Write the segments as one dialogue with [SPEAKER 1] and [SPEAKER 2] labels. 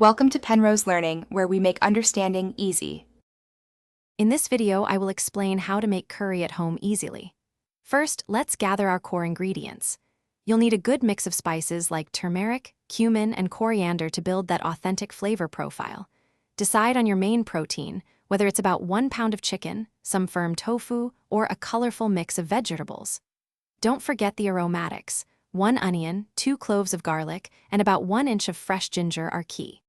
[SPEAKER 1] Welcome to Penrose Learning, where we make understanding easy.
[SPEAKER 2] In this video, I will explain how to make curry at home easily. First, let's gather our core ingredients. You'll need a good mix of spices like turmeric, cumin, and coriander to build that authentic flavor profile. Decide on your main protein, whether it's about 1 pound of chicken, some firm tofu, or a colorful mix of vegetables. Don't forget the aromatics. 1 onion, 2 cloves of garlic, and about 1 inch of fresh ginger are key.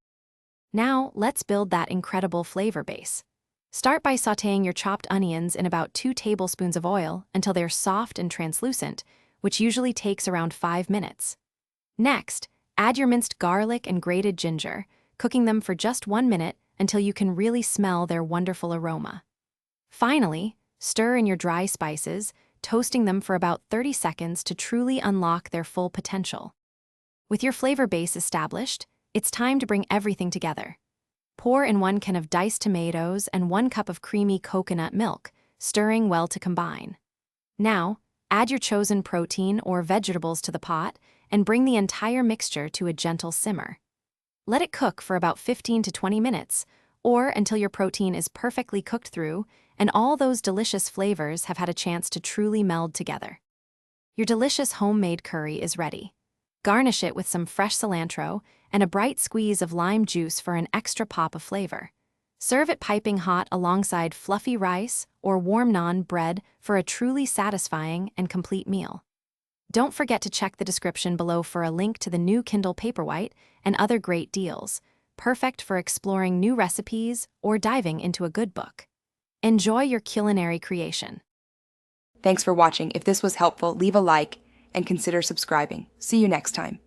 [SPEAKER 2] Now, let's build that incredible flavor base. Start by sautéing your chopped onions in about 2 tablespoons of oil until they're soft and translucent, which usually takes around 5 minutes. Next, add your minced garlic and grated ginger, cooking them for just 1 minute until you can really smell their wonderful aroma. Finally, stir in your dry spices, toasting them for about 30 seconds to truly unlock their full potential. With your flavor base established, it's time to bring everything together. Pour in 1 can of diced tomatoes and 1 cup of creamy coconut milk, stirring well to combine. Now, add your chosen protein or vegetables to the pot and bring the entire mixture to a gentle simmer. Let it cook for about 15 to 20 minutes, or until your protein is perfectly cooked through and all those delicious flavors have had a chance to truly meld together. Your delicious homemade curry is ready. Garnish it with some fresh cilantro and a bright squeeze of lime juice for an extra pop of flavor. Serve it piping hot alongside fluffy rice or warm naan bread for a truly satisfying and complete meal. Don't forget to check the description below for a link to the new Kindle Paperwhite and other great deals, perfect for exploring new recipes or diving into a good book. Enjoy your culinary creation.
[SPEAKER 1] Thanks for watching. If this was helpful, leave a like and consider subscribing. See you next time.